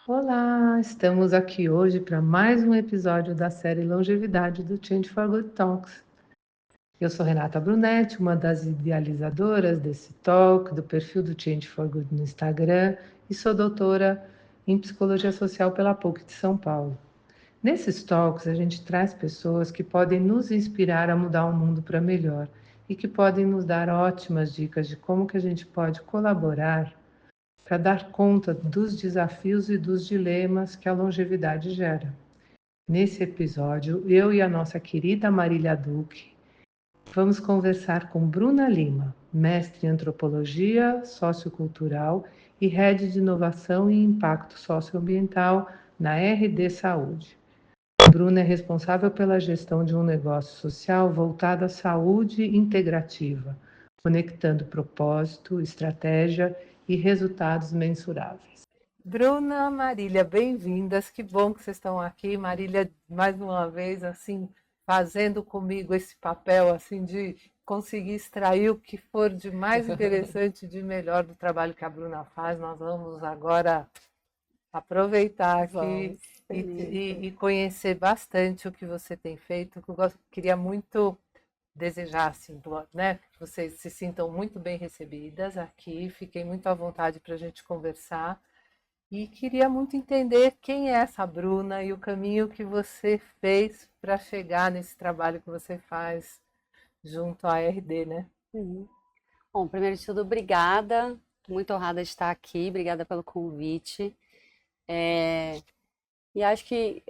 Olá, estamos aqui hoje para mais um episódio da série Longevidade do Change for Good Talks. Eu sou Renata Brunetti, uma das idealizadoras desse talk, do perfil do Change for Good no Instagram e sou doutora em Psicologia Social pela PUC de São Paulo. Nesses talks, a gente traz pessoas que podem nos inspirar a mudar o mundo para melhor e que podem nos dar ótimas dicas de como que a gente pode colaborar para dar conta dos desafios e dos dilemas que a longevidade gera. Nesse episódio, eu e a nossa querida Marília Duque vamos conversar com Bruna Lima, mestre em antropologia sociocultural e head de inovação e impacto socioambiental na RD Saúde. Bruna é responsável pela gestão de um negócio social voltado à saúde integrativa, conectando propósito, estratégia e resultados mensuráveis. Bruna, Marília, bem-vindas. Que bom que vocês estão aqui. Marília, mais uma vez, assim, fazendo comigo esse papel, assim, de conseguir extrair o que for de mais interessante, de melhor do trabalho que a Bruna faz. Nós vamos agora aproveitar aqui e conhecer bastante o que você tem feito. Queria muito desejar, assim, né, que vocês se sintam muito bem recebidas aqui. Fiquei muito à vontade para a gente conversar. E queria muito entender quem é essa Bruna e o caminho que você fez para chegar nesse trabalho que você faz junto à RD, né? Uhum. Bom, primeiro de tudo, obrigada. Muito honrada de estar aqui. Obrigada pelo convite. E acho que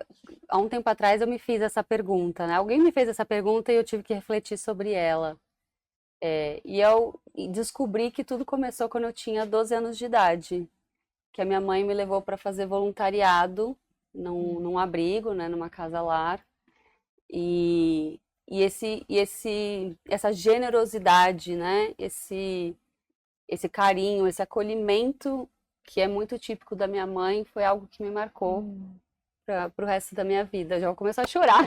há um tempo atrás eu me fiz essa pergunta, né? Alguém me fez essa pergunta e eu tive que refletir sobre ela. E eu descobri que tudo começou quando eu tinha 12 anos de idade, que a minha mãe me levou para fazer voluntariado num abrigo, né? Numa casa-lar. E, essa generosidade, né? Esse carinho, esse acolhimento que é muito típico da minha mãe, foi algo que me marcou para o resto da minha vida. Já vou começar a chorar.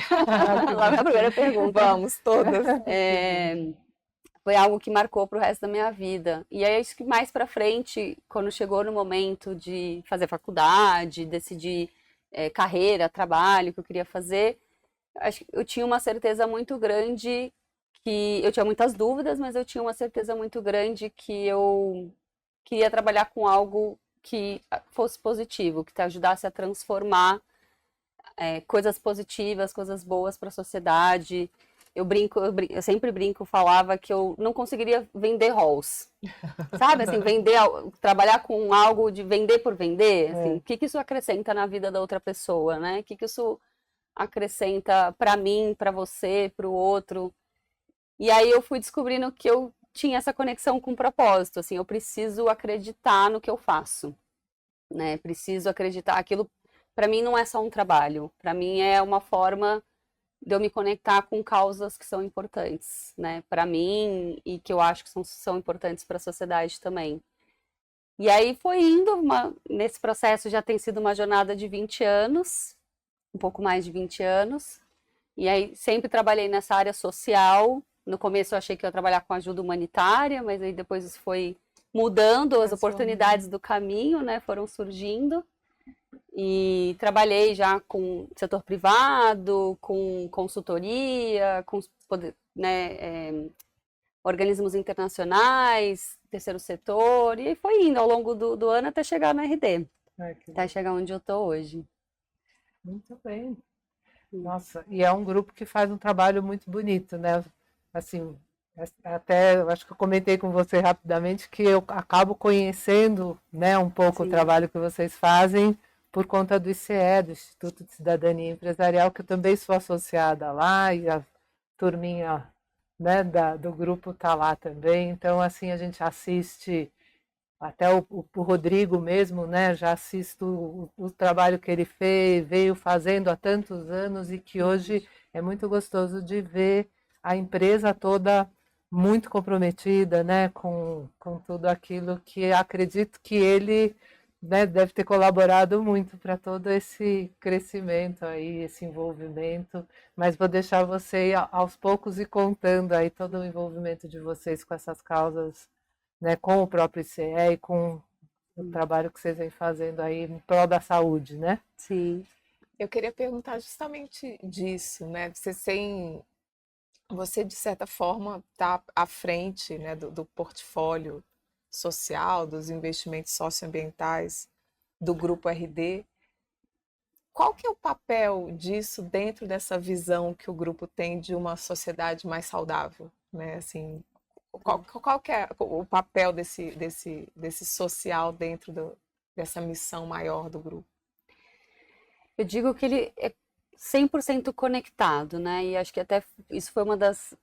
Lá na primeira pergunta. Vamos todas. Foi algo que marcou para o resto da minha vida. E aí, acho que mais para frente, quando chegou no momento de fazer faculdade, decidir carreira, trabalho, que eu queria fazer, acho que eu tinha uma certeza muito grande que eu tinha muitas dúvidas, mas eu tinha uma certeza muito grande que eu queria trabalhar com algo que fosse positivo, que te ajudasse a transformar coisas positivas, coisas boas para a sociedade. Eu sempre brinco, falava que eu não conseguiria vender halls. Sabe, assim, trabalhar com algo de vender por vender, assim, o que isso acrescenta na vida da outra pessoa, né? O que isso acrescenta para mim, para você, para o outro. E aí eu fui descobrindo que eu tinha essa conexão com o propósito, assim, eu preciso acreditar no que eu faço, né? Preciso acreditar, aquilo para mim não é só um trabalho, para mim é uma forma de eu me conectar com causas que são importantes, né? Para mim e que eu acho que são importantes para a sociedade também. E aí foi indo, nesse processo já tem sido uma jornada de 20 anos, um pouco mais de 20 anos. E aí sempre trabalhei nessa área social. No começo eu achei que eu ia trabalhar com ajuda humanitária, mas aí depois isso foi mudando, as oportunidades do caminho, né, foram surgindo. E trabalhei já com setor privado, com consultoria, com organismos internacionais, terceiro setor, e foi indo ao longo do ano até chegar na RD, até chegar onde eu estou hoje. Muito bem. Nossa, e é um grupo que faz um trabalho muito bonito, né? Assim, até eu acho que eu comentei com você rapidamente que eu acabo conhecendo, né, um pouco o trabalho que vocês fazem por conta do ICE, do Instituto de Cidadania Empresarial, que eu também sou associada lá e a turminha, né, do grupo tá lá também. Então, assim, a gente assiste até o Rodrigo mesmo, né? Já assisto o trabalho que ele fez, veio fazendo há tantos anos e que hoje é muito gostoso de ver a empresa toda muito comprometida, né? Com tudo aquilo que acredito que ele, né, deve ter colaborado muito para todo esse crescimento aí, esse envolvimento. Mas vou deixar você aos poucos ir contando aí todo o envolvimento de vocês com essas causas, né, com o próprio ICE e com o trabalho que vocês vêm fazendo aí em prol da saúde, né? Sim. Eu queria perguntar justamente disso, né? Você de certa forma está à frente, né, do portfólio social, dos investimentos socioambientais do Grupo RD. Qual que é o papel disso dentro dessa visão que o grupo tem de uma sociedade mais saudável, né? Assim, qual que é o papel desse social dentro dessa missão maior do grupo? Eu digo que ele é 100% conectado, né? E acho que até isso foi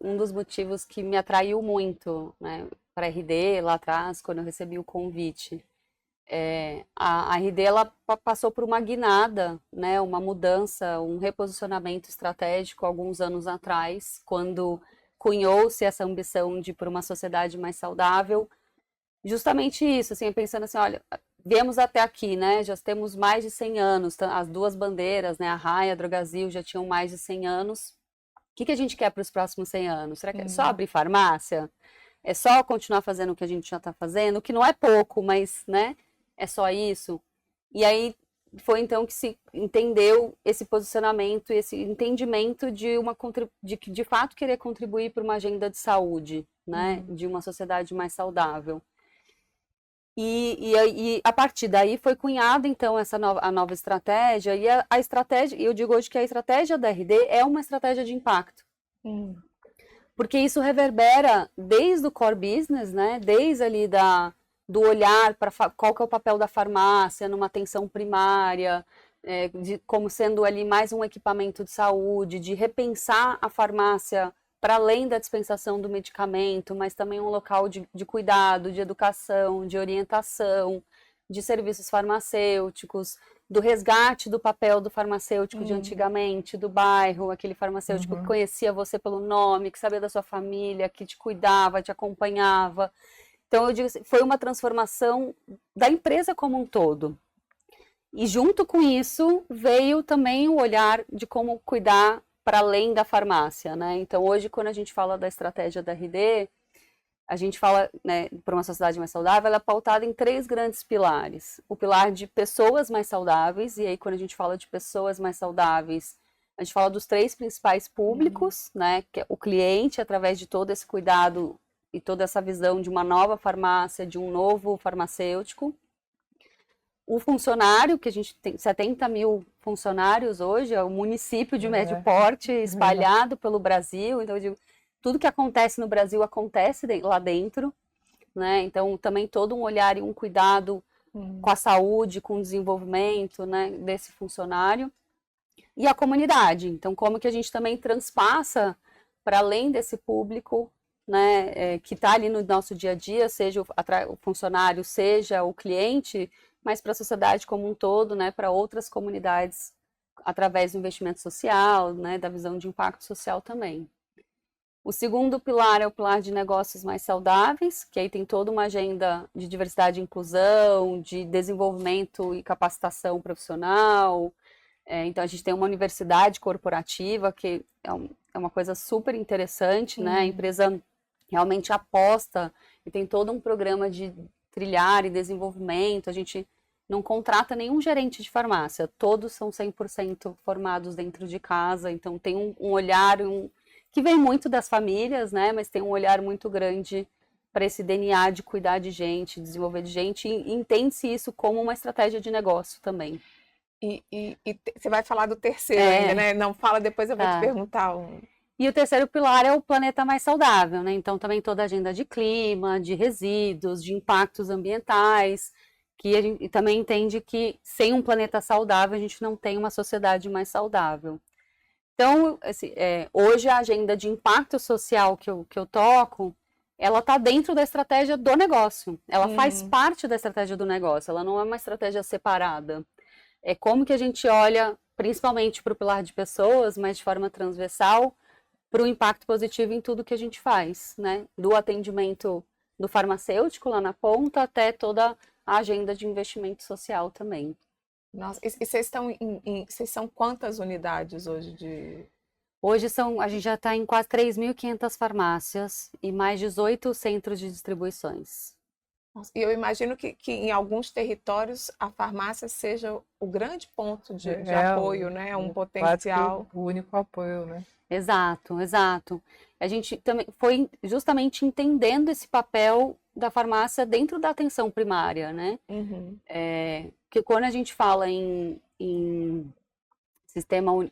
um dos motivos que me atraiu muito, né, para a RD lá atrás, quando eu recebi o convite. A RD ela passou por uma guinada, né, uma mudança, um reposicionamento estratégico alguns anos atrás, quando cunhou-se essa ambição de ir por uma sociedade mais saudável. Justamente isso, assim, pensando assim, olha, viemos até aqui, né, já temos mais de 100 anos, as duas bandeiras, né, a RAI e a Drogasil já tinham mais de 100 anos. O que a gente quer para os próximos 100 anos? Será que é só abrir farmácia? É só continuar fazendo o que a gente já está fazendo? O que não é pouco, mas, né, é só isso? E aí foi então que se entendeu esse posicionamento, esse entendimento de fato querer contribuir para uma agenda de saúde, né, de uma sociedade mais saudável. E a partir daí foi cunhada então a nova estratégia, e a estratégia, eu digo hoje que a estratégia da RD é uma estratégia de impacto. Porque isso reverbera desde o core business, né? Desde ali do olhar para qual que é o papel da farmácia numa atenção primária, como sendo ali mais um equipamento de saúde, de repensar a farmácia para além da dispensação do medicamento, mas também um local de cuidado, de educação, de orientação, de serviços farmacêuticos, do resgate do papel do farmacêutico de antigamente, do bairro, aquele farmacêutico que conhecia você pelo nome, que sabia da sua família, que te cuidava, te acompanhava. Então, eu digo assim, foi uma transformação da empresa como um todo. E junto com isso, veio também o olhar de como cuidar para além da farmácia, né? Então, hoje, quando a gente fala da estratégia da RD, a gente fala, né, para uma sociedade mais saudável, ela é pautada em 3 grandes pilares. O pilar de pessoas mais saudáveis, e aí quando a gente fala de pessoas mais saudáveis, a gente fala dos 3 principais públicos, né, que é o cliente, através de todo esse cuidado e toda essa visão de uma nova farmácia, de um novo farmacêutico. O funcionário, que a gente tem 70 mil funcionários hoje, é um município de médio porte espalhado pelo Brasil, então eu digo, tudo que acontece no Brasil acontece lá dentro, né? Então também todo um olhar e um cuidado com a saúde, com o desenvolvimento, né, desse funcionário. E a comunidade, então como que a gente também transpassa para além desse público, né, que está ali no nosso dia a dia, seja o funcionário, seja o cliente, mas para a sociedade como um todo, né, para outras comunidades, através do investimento social, né, da visão de impacto social também. O segundo pilar é o pilar de negócios mais saudáveis, que aí tem toda uma agenda de diversidade e inclusão, de desenvolvimento e capacitação profissional. Então, a gente tem uma universidade corporativa, que é uma coisa super interessante, né? A empresa realmente aposta e tem todo um programa de trilhar e desenvolvimento. A gente não contrata nenhum gerente de farmácia, todos são 100% formados dentro de casa, então tem um olhar, que vem muito das famílias, né, mas tem um olhar muito grande para esse DNA de cuidar de gente, desenvolver de gente, e entende-se isso como uma estratégia de negócio também. E você vai falar do terceiro ainda, né? Não, fala, depois eu vou te perguntar. E o terceiro pilar é o planeta mais saudável, né? Então também toda a agenda de clima, de resíduos, de impactos ambientais, que a gente também entende que sem um planeta saudável a gente não tem uma sociedade mais saudável. Então, assim, hoje a agenda de impacto social que eu toco, ela está dentro da estratégia do negócio. Ela faz parte da estratégia do negócio, ela não é uma estratégia separada. É como que a gente olha, principalmente para o pilar de pessoas, mas de forma transversal, para o impacto positivo em tudo que a gente faz, né? Do atendimento do farmacêutico lá na ponta até toda a agenda de investimento social também. Nossa, e vocês são quantas unidades hoje Hoje a gente já está em quase 3.500 farmácias e mais 18 centros de distribuições. E eu imagino que em alguns territórios a farmácia seja o grande ponto de apoio, né? Um potencial. O único apoio, né? Exato, exato. A gente também foi justamente entendendo esse papel da farmácia dentro da atenção primária, né? Uhum. Porque quando a gente fala em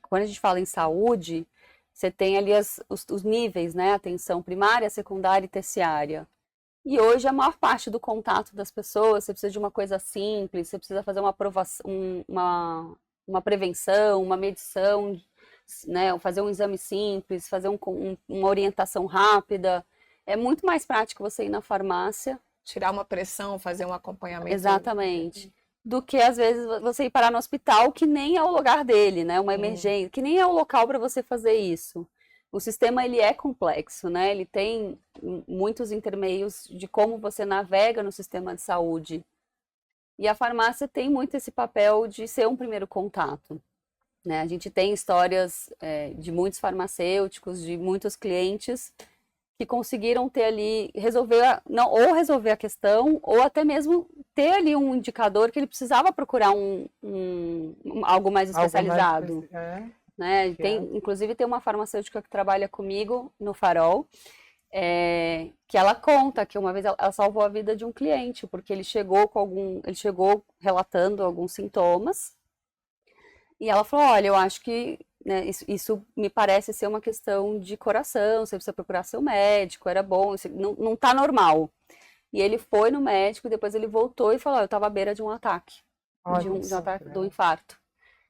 quando a gente fala em saúde, você tem ali os níveis, né? Atenção primária, secundária e terciária. E hoje a maior parte do contato das pessoas, você precisa de uma coisa simples, você precisa fazer uma aprovação, uma prevenção, uma medição, né? Fazer um exame simples, fazer uma orientação rápida. É muito mais prático você ir na farmácia. Tirar uma pressão, fazer um acompanhamento. Exatamente. Do que às vezes você ir parar no hospital, que nem é o lugar dele, né? Uma emergência, que nem é o local para você fazer isso. O sistema ele é complexo, né? Ele tem muitos intermeios de como você navega no sistema de saúde. E a farmácia tem muito esse papel de ser um primeiro contato, né? A gente tem histórias de muitos farmacêuticos, de muitos clientes que conseguiram ter ali, resolver a questão, ou até mesmo ter ali um indicador que ele precisava procurar algo mais especializado. Né? Inclusive tem uma farmacêutica que trabalha comigo no Farol, que ela conta que uma vez ela salvou a vida de um cliente, porque ele chegou relatando alguns sintomas, e ela falou, olha, eu acho que, né, isso me parece ser uma questão de coração, você precisa procurar seu médico, era bom, não tá normal. E ele foi no médico, depois ele voltou e falou, eu estava à beira de um ataque, do infarto.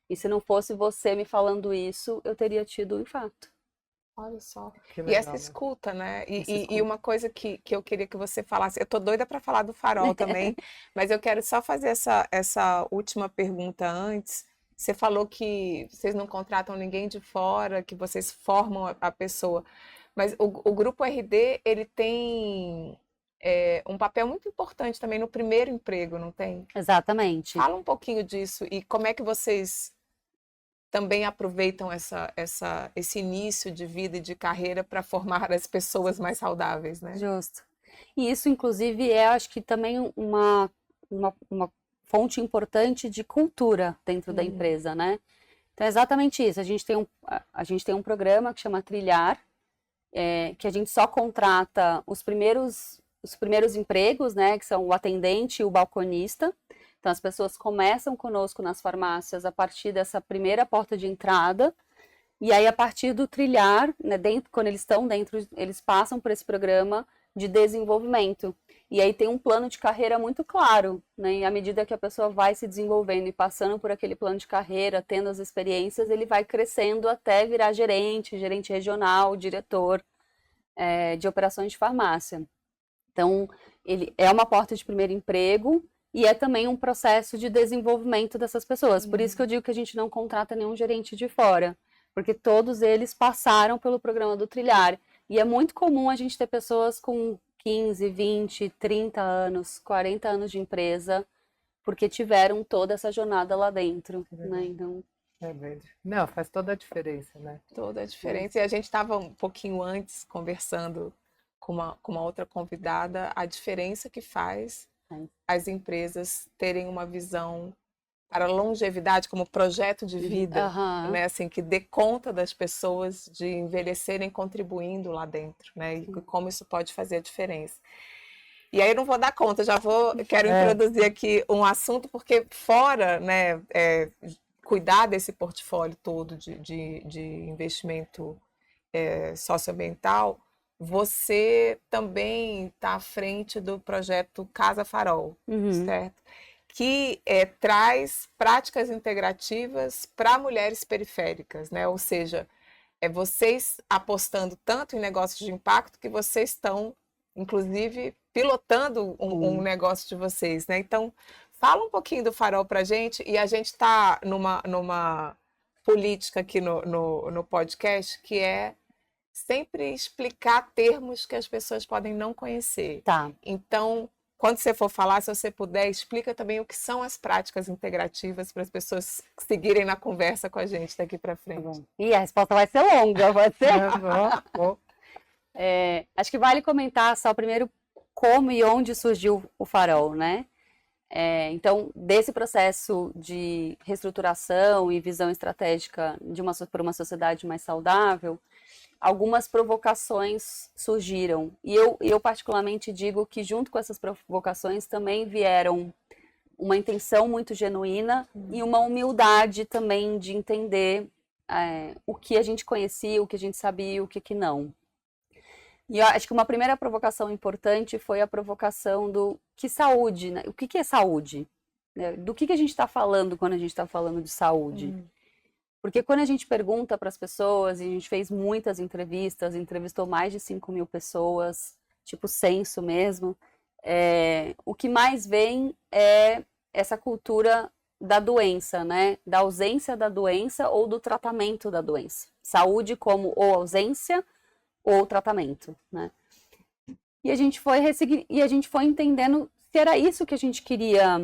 E se não fosse você me falando isso, eu teria tido um infarto. Olha só. E essa escuta, né? E uma coisa que eu queria que você falasse, eu tô doida para falar do Farol também, mas eu quero só fazer essa última pergunta antes. Você falou que vocês não contratam ninguém de fora, que vocês formam a pessoa. Mas o Grupo RD, ele tem um papel muito importante também no primeiro emprego, não tem? Exatamente. Fala um pouquinho disso e como é que vocês também aproveitam esse início de vida e de carreira para formar as pessoas mais saudáveis, né? Justo. E isso, inclusive, acho que também uma fonte importante de cultura dentro da empresa, né? Então é exatamente isso. A gente tem um programa que chama Trilhar, que a gente só contrata os primeiros empregos, né? Que são o atendente e o balconista. Então as pessoas começam conosco nas farmácias a partir dessa primeira porta de entrada. E aí, a partir do Trilhar, né, quando eles estão dentro, eles passam por esse programa de desenvolvimento. E aí tem um plano de carreira muito claro, né? E à medida que a pessoa vai se desenvolvendo e passando por aquele plano de carreira, tendo as experiências, ele vai crescendo até virar gerente regional, diretor de operações de farmácia. Então, ele é uma porta de primeiro emprego e é também um processo de desenvolvimento dessas pessoas. Por isso que eu digo que a gente não contrata nenhum gerente de fora, porque todos eles passaram pelo programa do Trilhar. E é muito comum a gente ter pessoas com 15, 20, 30 anos, 40 anos de empresa, porque tiveram toda essa jornada lá dentro, né? Então... Não, faz toda a diferença, né? Toda a diferença. E a gente estava um pouquinho antes conversando com uma outra convidada, a diferença que faz as empresas terem uma visão para a longevidade como projeto de vida, né? Assim, que dê conta das pessoas de envelhecerem contribuindo lá dentro, né? E como isso pode fazer a diferença. E aí eu não vou dar conta, quero introduzir aqui um assunto, porque fora, né, cuidar desse portfólio todo de investimento socioambiental, você também está à frente do projeto Casa Farol, certo? Que traz práticas integrativas para mulheres periféricas, né? Ou seja, vocês apostando tanto em negócios de impacto que vocês estão, inclusive, pilotando um negócio de vocês, né? Então, fala um pouquinho do Farol para a gente, e a gente está numa política aqui no podcast, que é sempre explicar termos que as pessoas podem não conhecer. Tá. Então, quando você for falar, se você puder, explica também o que são as práticas integrativas para as pessoas seguirem na conversa com a gente daqui para frente. Tá bom. E a resposta vai ser longa, vai ser? Bom. Acho que vale comentar só primeiro como e onde surgiu o Farol, né? Então, desse processo de reestruturação e visão estratégica para uma sociedade mais saudável, algumas provocações surgiram. E eu particularmente digo que junto com essas provocações também vieram uma intenção muito genuína e uma humildade também de entender o que a gente conhecia, o que a gente sabia e o que não. E eu acho que uma primeira provocação importante foi a provocação do que saúde, né? O que é saúde? Do que a gente está falando quando a gente está falando de saúde? Porque quando a gente pergunta para as pessoas, e a gente fez muitas entrevistas, entrevistou mais de 5.000 pessoas, tipo censo mesmo, o que mais vem é essa cultura da doença, né? Da ausência da doença ou do tratamento da doença. Saúde como ou ausência ou tratamento, né? E a gente foi entendendo se era isso que a gente queria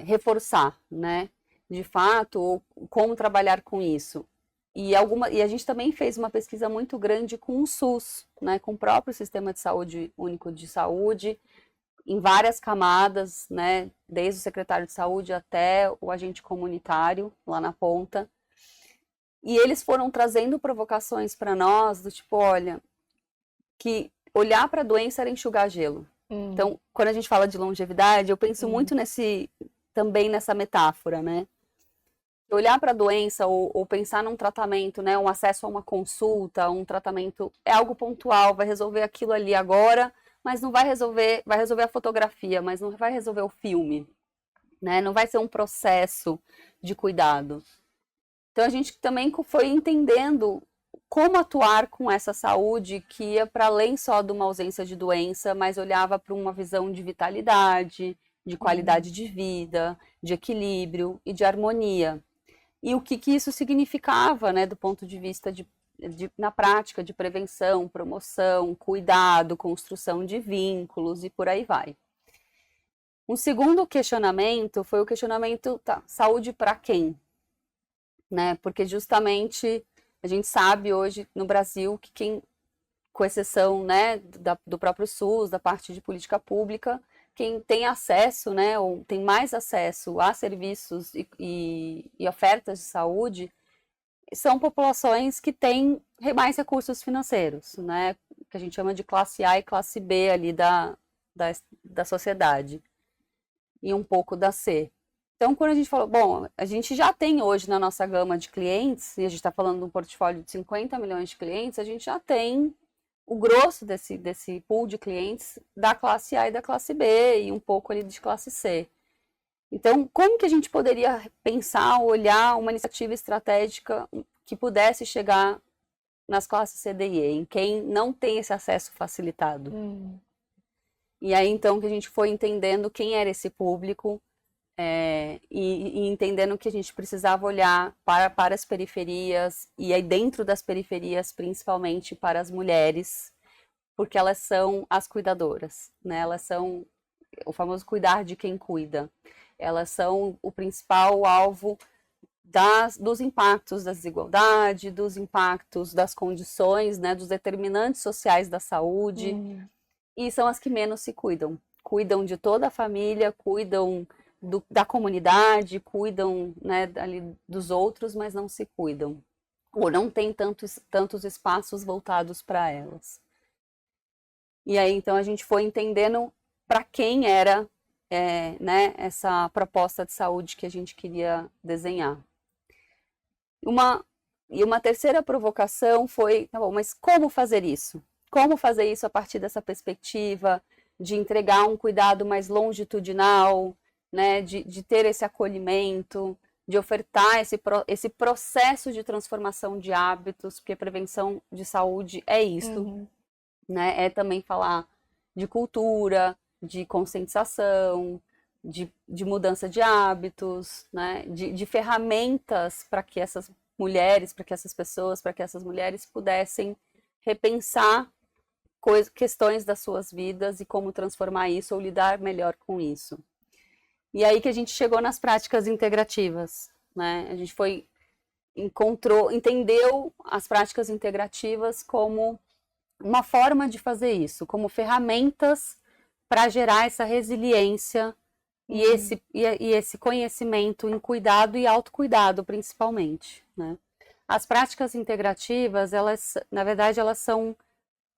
reforçar, né? De fato, ou como trabalhar com isso. E a gente também fez uma pesquisa muito grande com o SUS, né? Com o próprio Sistema de Saúde Único de Saúde, em várias camadas, né? Desde o secretário de saúde até o agente comunitário, lá na ponta. E eles foram trazendo provocações para nós, do tipo, olha, que olhar para a doença era enxugar gelo. Então, quando a gente fala de longevidade, eu penso muito também nessa metáfora, né? Olhar para a doença ou pensar num tratamento, né? Um acesso a uma consulta, um tratamento, é algo pontual, vai resolver aquilo ali agora, mas não vai resolver a fotografia, mas não vai resolver o filme, né? Não vai ser um processo de cuidado. Então, a gente também foi entendendo como atuar com essa saúde que ia para além só de uma ausência de doença, mas olhava para uma visão de vitalidade, de qualidade de vida, de equilíbrio e de harmonia. E o que isso significava, né, do ponto de vista na prática de prevenção, promoção, cuidado, construção de vínculos e por aí vai. Um segundo questionamento foi o questionamento, saúde para quem? Né? Porque justamente a gente sabe hoje no Brasil que quem, com exceção, né, do próprio SUS, da parte de política pública, quem tem acesso, né, ou tem mais acesso a serviços e ofertas de saúde são populações que têm mais recursos financeiros, né, que a gente chama de classe A e classe B ali da sociedade, e um pouco da C. Então, quando a gente falou, bom, a gente já tem hoje na nossa gama de clientes, e a gente está falando de um portfólio de 50 milhões de clientes, a gente já tem o grosso desse pool de clientes da classe A e da classe B, e um pouco ali de classe C. Então, como que a gente poderia pensar, olhar uma iniciativa estratégica que pudesse chegar nas classes C, D e E, em quem não tem esse acesso facilitado? E aí, então, que a gente foi entendendo quem era esse público, e entendendo que a gente precisava olhar para as periferias, e aí dentro das periferias, principalmente para as mulheres, porque elas são as cuidadoras, né? Elas são o famoso cuidar de quem cuida. Elas são o principal alvo dos impactos da desigualdade, dos impactos das condições, né? Dos determinantes sociais da saúde, e são as que menos se cuidam. Cuidam de toda a família, cuidam da comunidade, cuidam, né, ali dos outros, mas não se cuidam. Ou não tem tantos espaços voltados para elas. E aí, então, a gente foi entendendo para quem era né, essa proposta de saúde que a gente queria desenhar. E uma terceira provocação foi, tá bom, mas como fazer isso? Como fazer isso a partir dessa perspectiva de entregar um cuidado mais longitudinal, né, de ter esse acolhimento, de ofertar esse processo de transformação de hábitos, porque prevenção de saúde é isso, né? É também falar de cultura, de conscientização, de mudança de hábitos, né? De ferramentas para que essas mulheres, para que essas pessoas, para que essas mulheres pudessem repensar questões das suas vidas e como transformar isso ou lidar melhor com isso. E aí que a gente chegou nas práticas integrativas, né? A gente entendeu as práticas integrativas como uma forma de fazer isso, como ferramentas para gerar essa resiliência e esse conhecimento em cuidado e autocuidado, principalmente, né? As práticas integrativas, elas, na verdade, elas são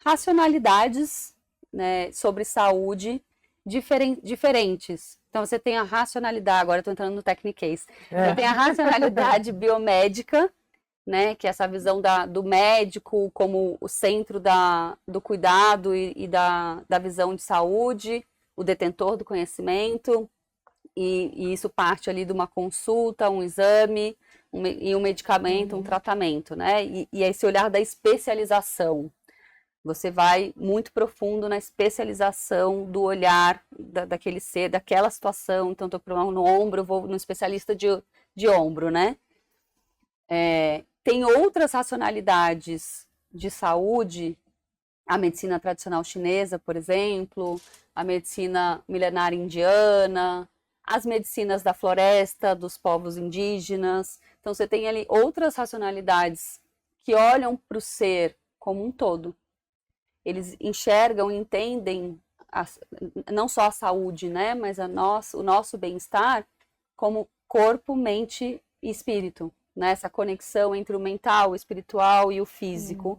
racionalidades, né, sobre saúde diferentes. Então, você tem a racionalidade, agora eu estou entrando no techniquez, você tem a racionalidade biomédica, né, que é essa visão do médico como o centro do cuidado e da visão de saúde, o detentor do conhecimento, e isso parte ali de uma consulta, um exame, e um medicamento, um tratamento, né, e esse olhar da especialização. Você vai muito profundo na especialização do olhar daquele ser, daquela situação. Então, estou com problema no ombro, vou no especialista de ombro, né? Tem outras racionalidades de saúde, a medicina tradicional chinesa, por exemplo, a medicina milenar indiana, as medicinas da floresta, dos povos indígenas. Então, você tem ali outras racionalidades que olham para o ser como um todo. Eles enxergam, entendem não só a saúde, né, mas o nosso bem-estar como corpo, mente e espírito, né, essa conexão entre o mental, o espiritual e o físico,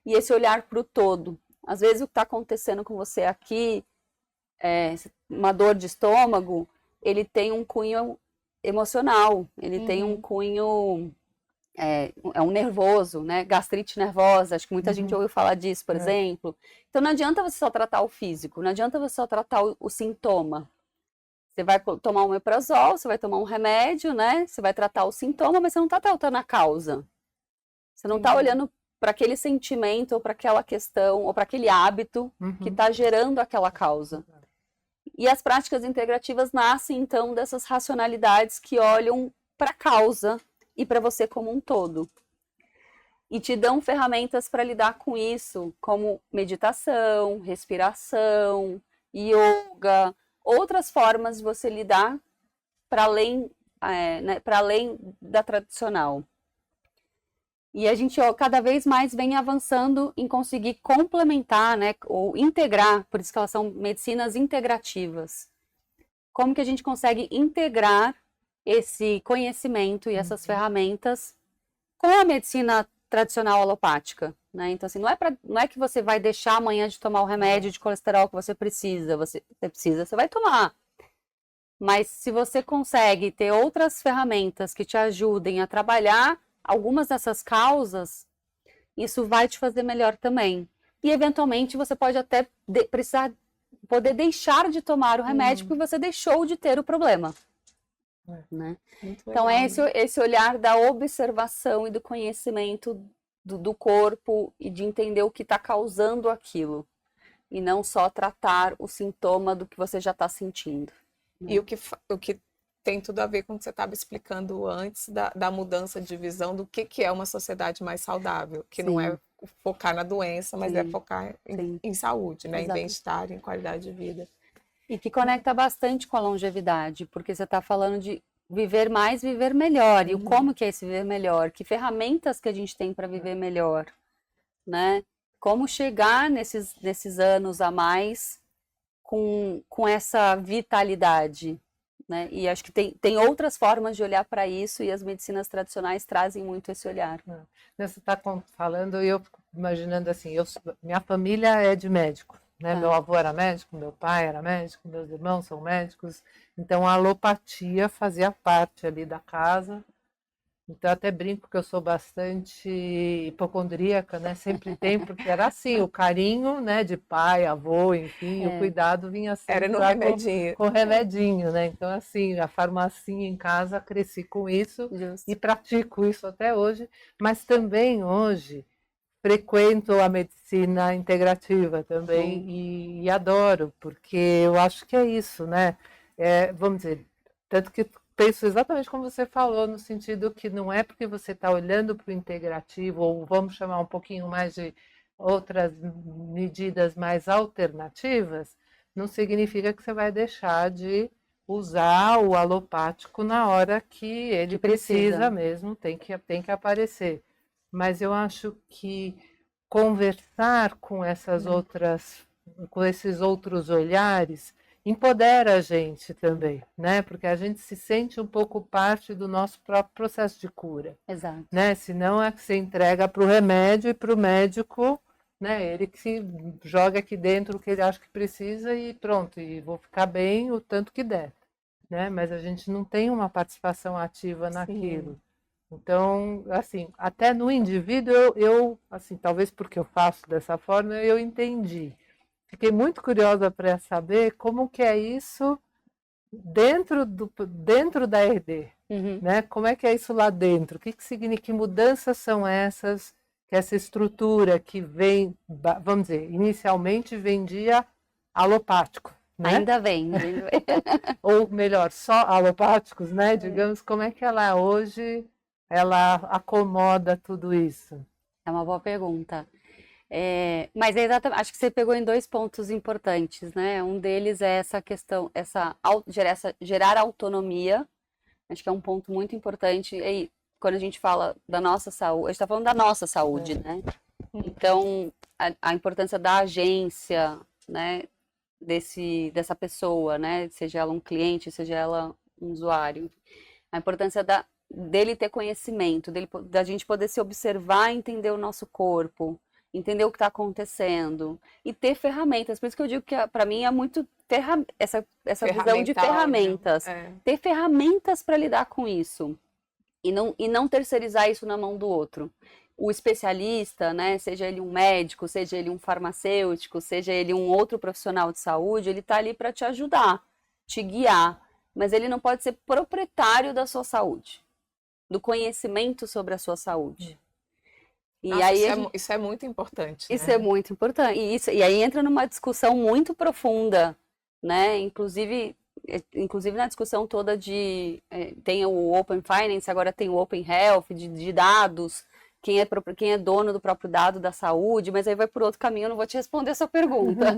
e esse olhar para o todo. Às vezes o que está acontecendo com você aqui, uma dor de estômago, ele tem um cunho emocional, ele tem um cunho... É um nervoso, né? Gastrite nervosa, acho que muita gente ouviu falar disso, por exemplo. Então não adianta você só tratar o físico, não adianta você só tratar o sintoma. Você vai tomar um omeprazol, você vai tomar um remédio, né? Você vai tratar o sintoma, mas você não está tratando a causa. Você não está olhando para aquele sentimento, ou para aquela questão, ou para aquele hábito que está gerando aquela causa. E as práticas integrativas nascem, então, dessas racionalidades que olham para a causa e para você como um todo. E te dão ferramentas para lidar com isso, como meditação, respiração, yoga, outras formas de você lidar para além, né, para além da tradicional. E a gente cada vez mais vem avançando em conseguir complementar, né, ou integrar, por isso que elas são medicinas integrativas. Como que a gente consegue integrar esse conhecimento e essas ferramentas com a medicina tradicional alopática, né? Então, assim, não é que você vai deixar amanhã de tomar o remédio de colesterol que você precisa, você vai tomar. Mas se você consegue ter outras ferramentas que te ajudem a trabalhar algumas dessas causas, isso vai te fazer melhor também. E, eventualmente, você pode até poder deixar de tomar o remédio porque você deixou de ter o problema. Né? Então é esse olhar da observação e do conhecimento do corpo e de entender o que está causando aquilo e não só tratar o sintoma do que você já está sentindo. E o que tem tudo a ver com o que você estava explicando antes da mudança de visão do que é uma sociedade mais saudável, que não é focar na doença, mas é focar em saúde, né? Em bem-estar, em qualidade de vida. E que conecta bastante com a longevidade, porque você está falando de viver mais, viver melhor. E como que é esse viver melhor? Que ferramentas que a gente tem para viver melhor, né? Como chegar nesses anos a mais com essa vitalidade, né? E acho que tem outras formas de olhar para isso e as medicinas tradicionais trazem muito esse olhar. Você está falando e eu fico imaginando assim, minha família é de médico. Né? Meu avô era médico, meu pai era médico, meus irmãos são médicos, então a alopatia fazia parte ali da casa. Então eu até brinco que eu sou bastante hipocondríaca, né? Sempre tem, porque era assim, o carinho, né, de pai, avô, enfim, o cuidado vinha sempre era no remedinho. Com remedinho, né? Então assim, a farmacinha em casa, cresci com isso. Justo. E pratico isso até hoje, mas também hoje frequento a medicina integrativa também e adoro, porque eu acho que é isso, né? Vamos dizer, tanto que penso exatamente como você falou, no sentido que não é porque você está olhando para o integrativo, ou vamos chamar um pouquinho mais de outras medidas mais alternativas, não significa que você vai deixar de usar o alopático na hora que ele precisa mesmo, tem que aparecer. Mas eu acho que conversar com com esses outros olhares, empodera a gente também, né? Porque a gente se sente um pouco parte do nosso próprio processo de cura. Exato. Né? Senão é que você entrega para o remédio e para o médico, né? Ele que se joga aqui dentro o que ele acha que precisa e pronto, e vou ficar bem o tanto que der, né? Mas a gente não tem uma participação ativa naquilo. Sim. Então, assim, até no indivíduo eu, assim, talvez porque eu faço dessa forma, eu entendi. Fiquei muito curiosa para saber como que é isso dentro da RD, né? Como é que é isso lá dentro? O que significa? Que mudanças são essas? Que essa estrutura que vem, vamos dizer, inicialmente vendia alopático, né? Ainda vem. Ou melhor, só alopáticos, né? Digamos, como é que ela hoje, ela acomoda tudo isso? É uma boa pergunta. Mas é exatamente, acho que você pegou em 2 pontos importantes, né? Um deles é essa questão, gerar autonomia. Acho que é um ponto muito importante. E aí, quando a gente fala da nossa saúde, a gente está falando da nossa saúde, né? Então, a importância da agência, né? Dessa pessoa, né? Seja ela um cliente, seja ela um usuário. A importância dele ter conhecimento, da gente poder se observar e entender o nosso corpo, entender o que está acontecendo e ter ferramentas. Por isso que eu digo que para mim é muito essa visão de ferramentas. Né? Ter ferramentas para lidar com isso e não terceirizar isso na mão do outro. O especialista, né, seja ele um médico, seja ele um farmacêutico, seja ele um outro profissional de saúde, ele está ali para te ajudar, te guiar, mas ele não pode ser proprietário da sua saúde, do conhecimento sobre a sua saúde. E nossa, aí isso é muito importante. Isso né? É muito importante. E aí entra numa discussão muito profunda, né? Inclusive na discussão toda tem o Open Finance, agora tem o Open Health, de dados, quem é dono do próprio dado da saúde, mas aí vai por outro caminho, eu não vou te responder essa pergunta.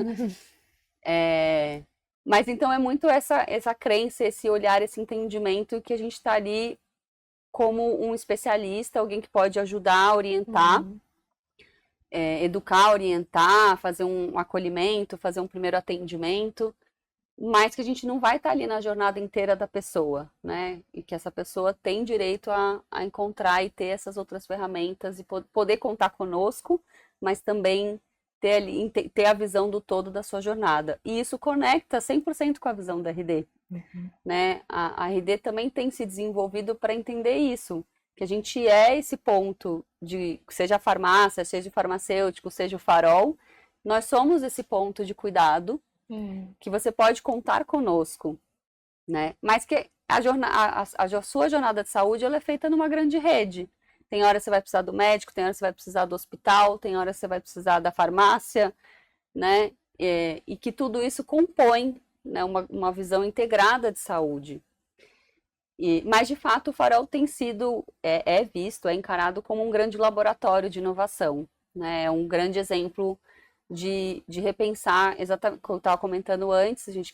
Mas então é muito essa crença, esse olhar, esse entendimento que a gente está ali como um especialista, alguém que pode ajudar, orientar, educar, orientar, fazer um acolhimento, fazer um primeiro atendimento, mas que a gente não vai estar ali na jornada inteira da pessoa, né? E que essa pessoa tem direito a encontrar e ter essas outras ferramentas e poder contar conosco, mas também ter a visão do todo da sua jornada. E isso conecta 100% com a visão da RD. Né? A RD também tem se desenvolvido para entender isso, que a gente é esse ponto seja a farmácia, seja o farmacêutico, seja o farol, nós somos esse ponto de cuidado que você pode contar conosco, né? Mas que a sua jornada de saúde ela é feita numa grande rede. Tem hora que você vai precisar do médico, tem hora que você vai precisar do hospital, tem hora que você vai precisar da farmácia, né? E que tudo isso compõe, né, uma visão integrada de saúde. Mas, de fato, o Farol tem sido, visto, é encarado como um grande laboratório de inovação, né? É um grande exemplo de repensar, exatamente como eu estava comentando antes, a gente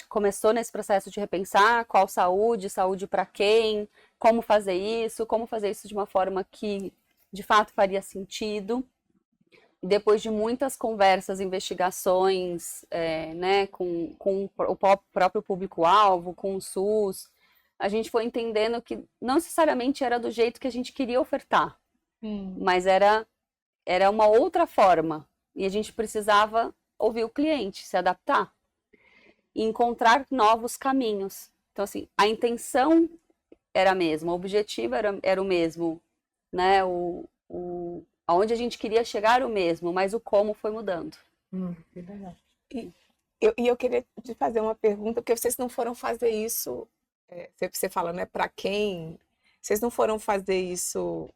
começou nesse processo de repensar qual saúde para quem, como fazer isso de uma forma que, de fato, faria sentido. Depois de muitas conversas, investigações, né, com o próprio público-alvo, com o SUS, a gente foi entendendo que não necessariamente era do jeito que a gente queria ofertar, mas era uma outra forma. E a gente precisava ouvir o cliente, se adaptar e encontrar novos caminhos. Então, assim, a intenção era a mesma, o objetivo era o mesmo, né? Aonde a gente queria chegar o mesmo, mas o como foi mudando. Que legal. E eu queria te fazer uma pergunta, porque vocês não foram fazer isso, você fala, né, para quem? Vocês não foram fazer isso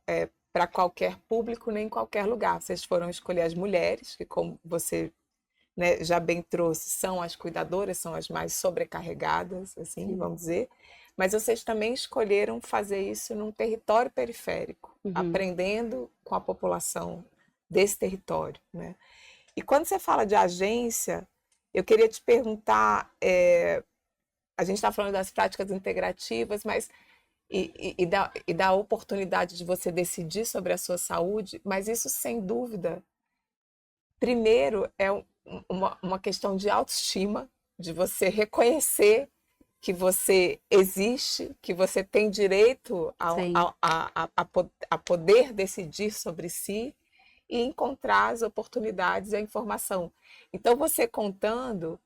para qualquer público, nem em qualquer lugar. Vocês foram escolher as mulheres, que como você, né, já bem trouxe, são as cuidadoras, são as mais sobrecarregadas, assim, sim, vamos dizer. Mas vocês também escolheram fazer isso num território periférico, aprendendo com a população desse território, né? E quando você fala de agência, eu queria te perguntar, a gente está falando das práticas integrativas, mas e dá a oportunidade de você decidir sobre a sua saúde, mas isso, sem dúvida, primeiro é uma questão de autoestima, de você reconhecer que você existe, que você tem direito Sim. a poder decidir sobre si e encontrar as oportunidades e a informação. Então, você contando,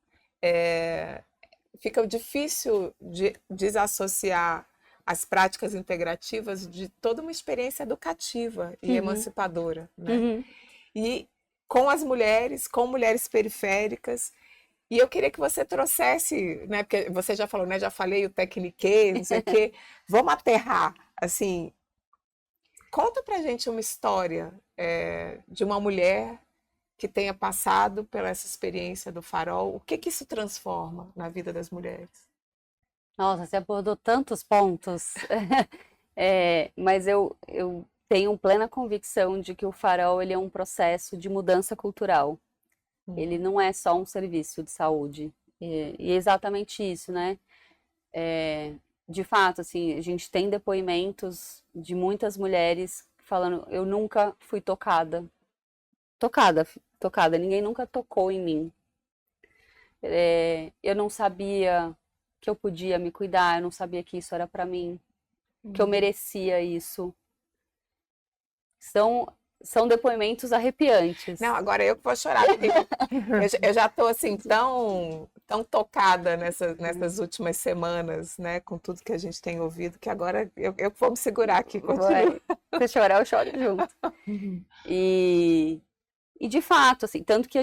fica difícil de desassociar as práticas integrativas de toda uma experiência educativa e emancipadora, né? E com as mulheres, com mulheres periféricas. E eu queria que você trouxesse, né? Porque você já falou, né? Já falei o technique, não sei o quê. Vamos aterrar, assim. Conta pra gente uma história de uma mulher que tenha passado pela essa experiência do farol. O que isso transforma na vida das mulheres? Nossa, você abordou tantos pontos. Mas eu tenho plena convicção de que o farol ele é um processo de mudança cultural. Ele não é só um serviço de saúde. E é exatamente isso, né? De fato, assim, a gente tem depoimentos de muitas mulheres falando, eu nunca fui tocada. Tocada, ninguém nunca tocou em mim. Eu não sabia que eu podia me cuidar, eu não sabia que isso era para mim, que eu merecia isso. São depoimentos arrepiantes. Não, agora eu que vou chorar, porque eu já estou assim tão tocada nessas últimas semanas, né, com tudo que a gente tem ouvido, que agora eu vou me segurar aqui. Se chorar, eu choro junto. E de fato, assim, tanto que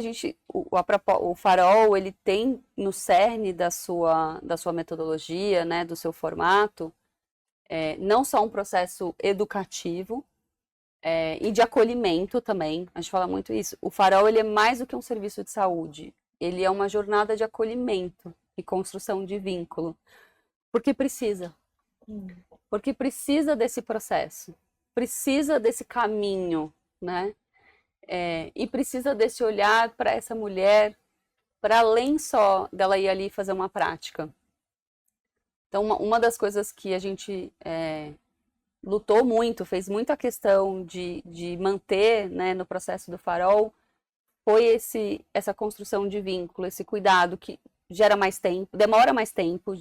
o farol, ele tem no cerne da sua metodologia, né, do seu formato, não só um processo educativo, e de acolhimento também, a gente fala muito isso. O farol, ele é mais do que um serviço de saúde, ele é uma jornada de acolhimento e construção de vínculo, porque precisa desse processo, precisa desse caminho, né? E precisa desse olhar para essa mulher, para além só dela ir ali fazer uma prática. Então, uma das coisas que a gente lutou muito, fez muita questão de manter, né, no processo do farol, foi essa construção de vínculo, esse cuidado que gera mais tempo, demora mais tempo,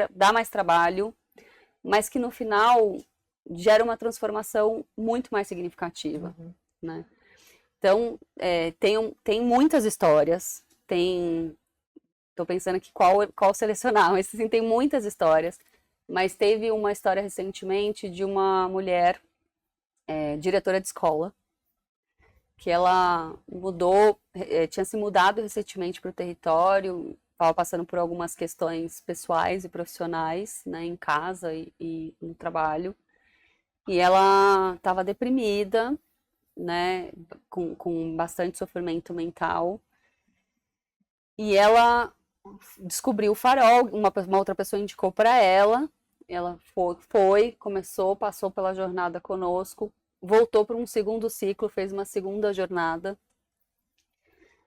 dá mais trabalho, mas que no final gera uma transformação muito mais significativa, né? Então, tem muitas histórias, estou pensando aqui qual selecionar, mas assim, tem muitas histórias, mas teve uma história recentemente de uma mulher, diretora de escola, que ela tinha se mudado recentemente para o território, estava passando por algumas questões pessoais e profissionais, né, em casa e no trabalho, e ela estava deprimida, né, com bastante sofrimento mental, e ela descobriu o farol, uma outra pessoa indicou para ela passou pela jornada conosco, voltou para um segundo ciclo, fez uma segunda jornada.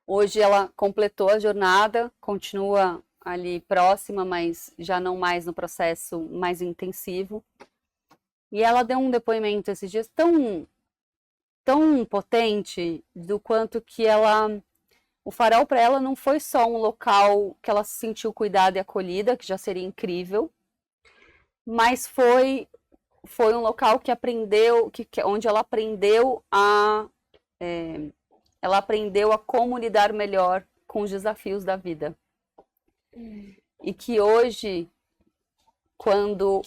Hoje ela completou a jornada, continua ali próxima, mas já não mais no processo mais intensivo. E ela deu um depoimento esses dias tão potente do quanto que o farol para ela não foi só um local que ela se sentiu cuidada e acolhida, que já seria incrível, mas foi um local que onde ela aprendeu a como lidar melhor com os desafios da vida. E que hoje, quando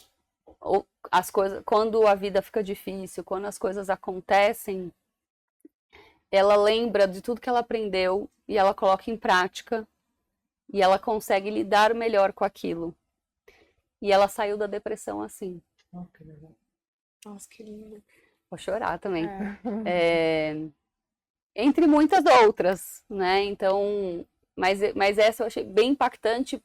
a vida fica difícil, quando as coisas acontecem, ela lembra de tudo que ela aprendeu e ela coloca em prática e ela consegue lidar melhor com aquilo. E ela saiu da depressão assim. Que legal. Nossa, que lindo. Vou chorar também. Entre muitas outras, né? Então, mas essa eu achei bem impactante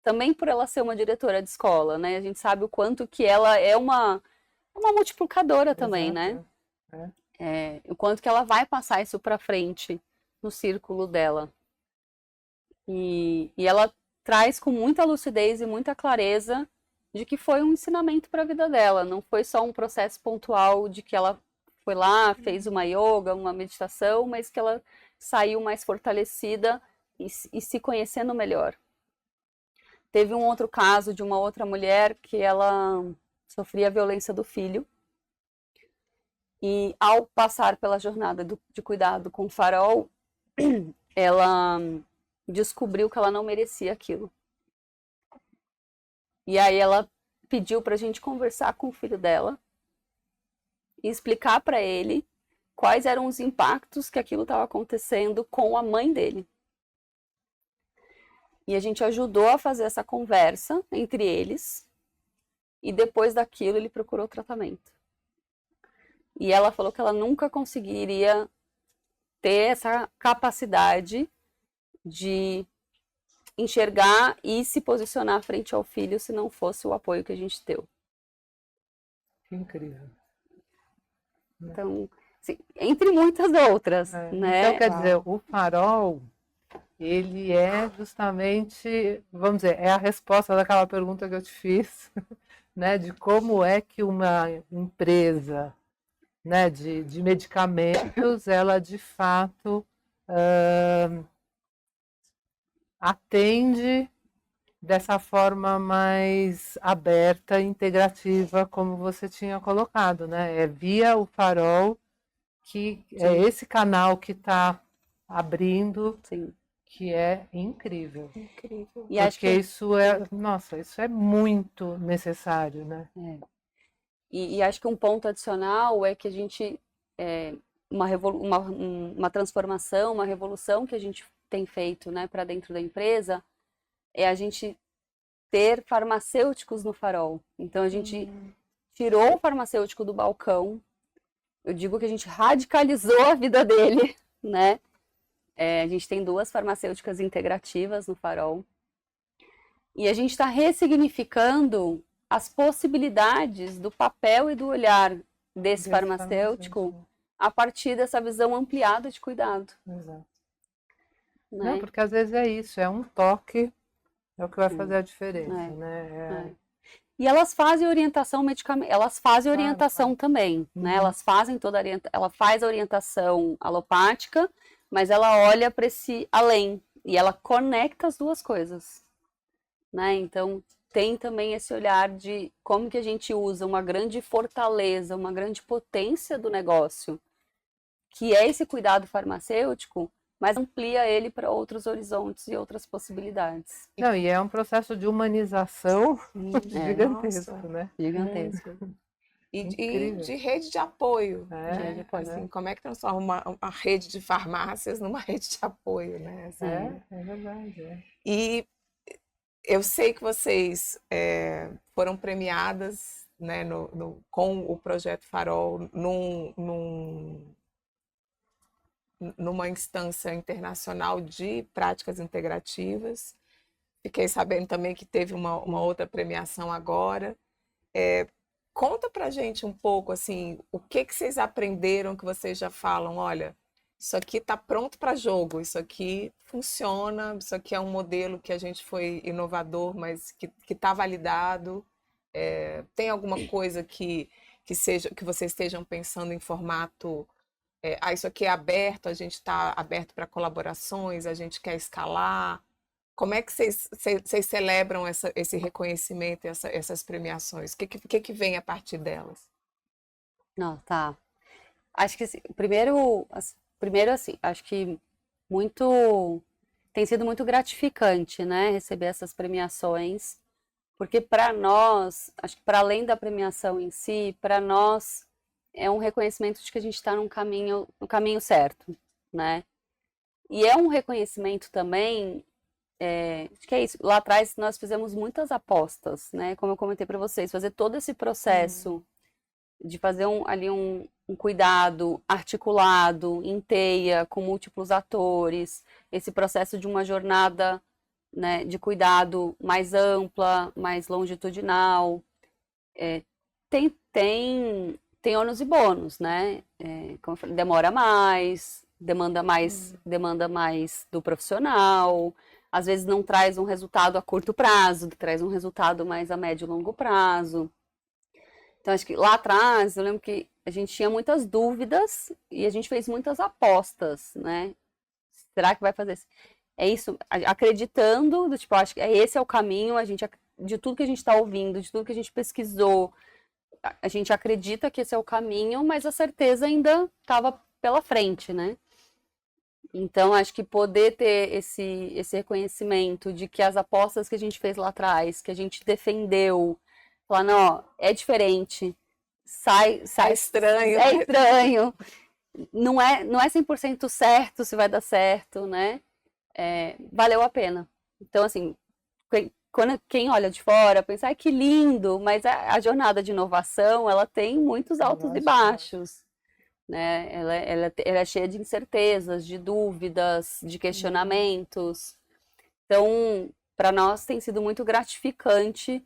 também por ela ser uma diretora de escola, né? A gente sabe o quanto que ela é uma multiplicadora também, Exato. né? O quanto que ela vai passar isso para frente no círculo dela. E ela traz com muita lucidez e muita clareza de que foi um ensinamento para a vida dela, não foi só um processo pontual de que ela foi lá, fez uma yoga, uma meditação, mas que ela saiu mais fortalecida e se conhecendo melhor. Teve um outro caso de uma outra mulher que ela sofria violência do filho e ao passar pela jornada de cuidado com o Farol, ela descobriu que ela não merecia aquilo. E aí ela pediu para a gente conversar com o filho dela e explicar para ele quais eram os impactos que aquilo estava acontecendo com a mãe dele. E a gente ajudou a fazer essa conversa entre eles e depois daquilo ele procurou tratamento. E ela falou que ela nunca conseguiria ter essa capacidade de enxergar e se posicionar frente ao filho se não fosse o apoio que a gente deu. Que incrível. Então, assim, entre muitas outras, né? Então, quer dizer, o Farol, ele é justamente, vamos dizer, é a resposta daquela pergunta que eu te fiz, né, de como é que uma empresa, né, de medicamentos, ela de fato atende dessa forma mais aberta e integrativa, como você tinha colocado, né? É via o Farol, que é esse canal que está abrindo, Sim. que é incrível. Incrível. E acho Porque que isso é, nossa, isso é muito necessário, né? E acho que um ponto adicional é que a gente, uma transformação, uma revolução que a gente tem feito, né, para dentro da empresa, é a gente ter farmacêuticos no Farol. Então a gente tirou o farmacêutico do balcão, eu digo que a gente radicalizou a vida dele, né? A gente tem 2 farmacêuticas integrativas no Farol. E a gente está ressignificando as possibilidades do papel e do olhar desse farmacêutico a partir dessa visão ampliada de cuidado. Exato. Né? Não, porque às vezes é isso, é um toque, é o que vai fazer a diferença, né? E elas fazem orientação medicamentosa, elas fazem orientação também, né? Elas fazem ela faz a orientação alopática, mas ela olha para esse além e ela conecta as duas coisas, né? Então tem também esse olhar de como que a gente usa uma grande fortaleza, uma grande potência do negócio, que é esse cuidado farmacêutico, mas amplia ele para outros horizontes e outras possibilidades. Não, e é um processo de humanização gigantesco, Nossa, né? Gigantesco. E de rede de apoio, né? Assim, como é que transforma uma rede de farmácias numa rede de apoio, né? Assim, É verdade. E eu sei que vocês foram premiadas, né, com o Projeto Farol numa instância internacional de práticas integrativas. Fiquei sabendo também que teve uma outra premiação agora. Conta pra gente um pouco, assim, o que vocês aprenderam que vocês já falam, olha, isso aqui está pronto para jogo, isso aqui funciona, isso aqui é um modelo que a gente foi inovador, mas que está validado. Tem alguma coisa que vocês estejam pensando em formato, isso aqui é aberto, a gente está aberto para colaborações, a gente quer escalar. Como é que vocês celebram esse reconhecimento, essas premiações? O que vem a partir delas? Não, tá. Acho que assim, primeiro assim, acho que tem sido muito gratificante, né, receber essas premiações, porque para nós, acho que para além da premiação em si, para nós é um reconhecimento de que a gente está no caminho certo, né? E é um reconhecimento também, acho que é isso. Lá atrás nós fizemos muitas apostas, né? Como eu comentei para vocês, fazer todo esse processo de fazer um cuidado articulado, em teia, com múltiplos atores, esse processo de uma jornada, né, de cuidado mais ampla, mais longitudinal. Tem ônus e bônus, né? Como eu falei, demora mais, demanda mais do profissional, às vezes não traz um resultado a curto prazo, traz um resultado mais a médio e longo prazo. Então, acho que lá atrás, eu lembro que a gente tinha muitas dúvidas e a gente fez muitas apostas, né? Será que vai fazer isso? É isso, acreditando, do tipo, acho que esse é o caminho, de tudo que a gente está ouvindo, de tudo que a gente pesquisou, a gente acredita que esse é o caminho, mas a certeza ainda estava pela frente, né? Então, acho que poder ter esse reconhecimento de que as apostas que a gente fez lá atrás, que a gente defendeu, falar, não, é diferente, sai estranho. É estranho, não é 100% certo se vai dar certo, né? Valeu a pena. Então, assim, quem olha de fora pensa, ai, que lindo, mas a jornada de inovação, ela tem muitos altos e baixos, né? Ela é cheia de incertezas, de dúvidas, de questionamentos. Então, para nós tem sido muito gratificante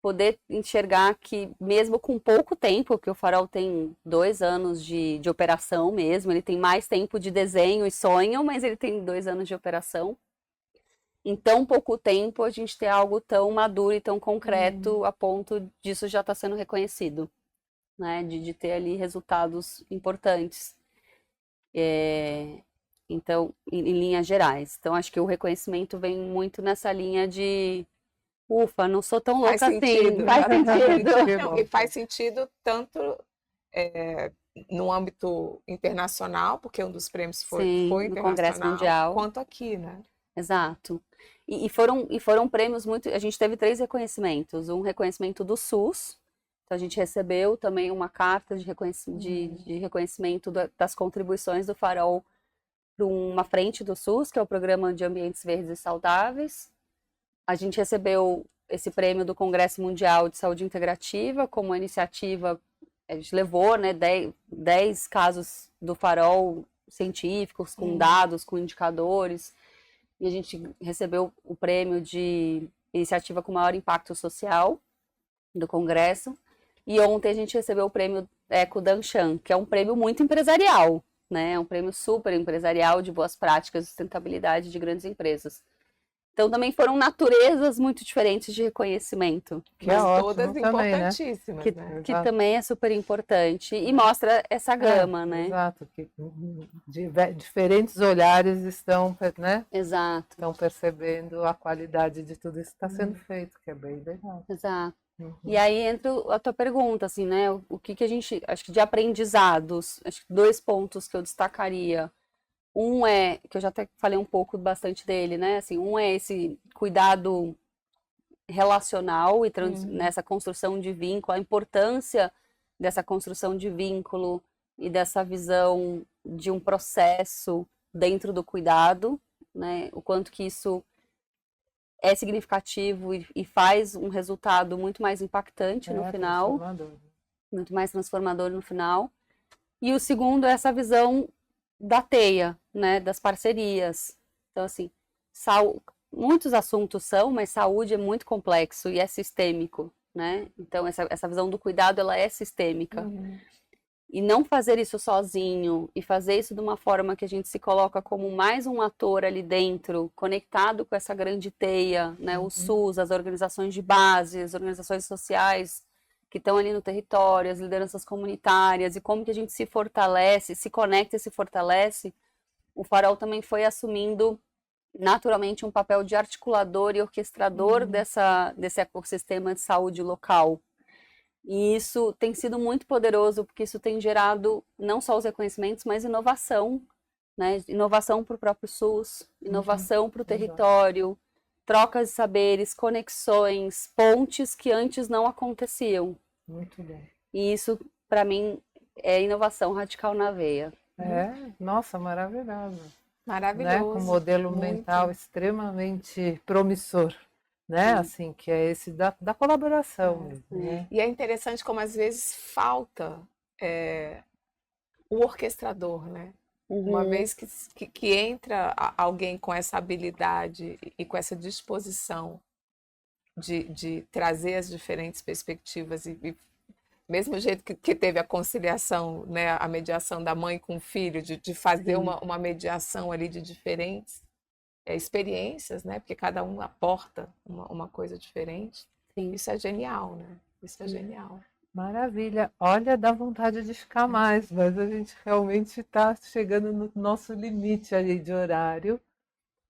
poder enxergar que, mesmo com pouco tempo, porque o Farol tem 2 anos de operação mesmo, ele tem mais tempo de desenho e sonho, mas ele tem 2 anos de operação. Em tão pouco tempo, a gente ter algo tão maduro e tão concreto a ponto disso já estar sendo reconhecido, né? De ter ali resultados importantes. Então, em linhas gerais. Então, acho que o reconhecimento vem muito nessa linha de ufa, não sou tão louca assim. Faz sentido. Não, e faz sentido tanto no âmbito internacional, porque um dos prêmios foi no Congresso Mundial, quanto aqui, né? Exato. E foram prêmios muito. A gente teve 3 reconhecimentos. Um reconhecimento do SUS. Então, a gente recebeu também uma carta de reconhecimento das contribuições do Farol para uma frente do SUS, que é o Programa de Ambientes Verdes e Saudáveis. A gente recebeu esse prêmio do Congresso Mundial de Saúde Integrativa como uma iniciativa. A gente levou, né, 10 casos do Farol científicos, com dados, com indicadores. E a gente recebeu o prêmio de iniciativa com maior impacto social do Congresso. E ontem a gente recebeu o prêmio Eco Danshan, que é um prêmio muito empresarial, né? É um prêmio super empresarial de boas práticas de sustentabilidade de grandes empresas. Então também foram naturezas muito diferentes de reconhecimento. Mas todas importantíssimas, né? Que também é super importante e mostra essa gama, né? Exato, que diferentes olhares estão, né? Exato. Estão percebendo a qualidade de tudo isso que está sendo feito, que é bem legal. Exato. E aí entra a tua pergunta, assim, né? O que a gente, acho que de aprendizados, acho que 2 pontos que eu destacaria. Um é, que eu já até falei um pouco bastante dele, né? Assim, um é esse cuidado relacional e nessa construção de vínculo, a importância dessa construção de vínculo e dessa visão de um processo dentro do cuidado, né? O quanto que isso é significativo e faz um resultado muito mais impactante no final, muito mais transformador no final. E o segundo é essa visão da teia, né, das parcerias. Então, assim, muitos assuntos mas saúde é muito complexo e é sistêmico, né? Então, essa visão do cuidado, ela é sistêmica. E não fazer isso sozinho, e fazer isso de uma forma que a gente se coloca como mais um ator ali dentro, conectado com essa grande teia, né? O SUS, as organizações de base, as organizações sociais que estão ali no território, as lideranças comunitárias, e como que a gente se fortalece, se conecta e se fortalece. O Farol também foi assumindo naturalmente um papel de articulador e orquestrador desse ecossistema de saúde local. E isso tem sido muito poderoso, porque isso tem gerado não só os reconhecimentos, mas inovação, né? Inovação para o próprio SUS, inovação para o território, trocas de saberes, conexões, pontes que antes não aconteciam. Muito bom. E isso, para mim, é inovação radical na veia. Nossa, maravilhoso. Maravilhoso. Né? Com um modelo mental extremamente promissor. Né? Assim, que é esse da colaboração mesmo, né? E é interessante como às vezes falta o orquestrador, né? Uma vez que entra alguém com essa habilidade e com essa disposição de trazer as diferentes perspectivas e mesmo jeito que teve a conciliação, né, a mediação da mãe com o filho, de fazer uma mediação ali de diferentes experiências, né? Porque cada um aporta uma coisa diferente. Sim. Isso é genial, né? Isso é genial. Maravilha. Olha, dá vontade de ficar mais, mas a gente realmente está chegando no nosso limite aí de horário,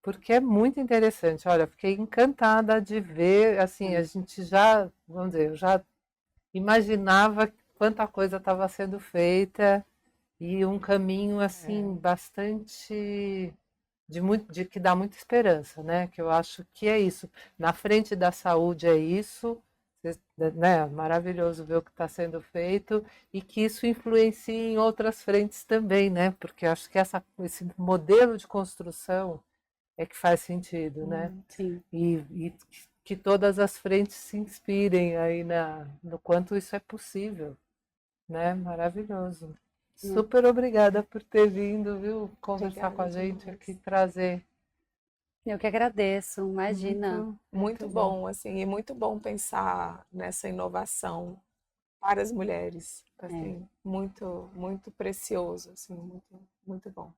porque é muito interessante. Olha, fiquei encantada de ver, assim, a gente já, vamos dizer, eu já imaginava quanta coisa estava sendo feita e um caminho assim bastante de que dá muita esperança, né? Que eu acho que é isso. Na frente da saúde é isso, né? Maravilhoso ver o que está sendo feito e que isso influencia em outras frentes também, né? Porque acho que esse modelo de construção é que faz sentido, né? Sim. E que todas as frentes se inspirem aí no quanto isso é possível, né? Maravilhoso. Super obrigada por ter vindo, viu? Conversar com a Obrigada gente demais. aqui, trazer. Eu que agradeço, imagina. Muito bom, assim, e muito bom pensar nessa inovação para as mulheres, assim, muito, muito precioso, assim, muito, muito bom.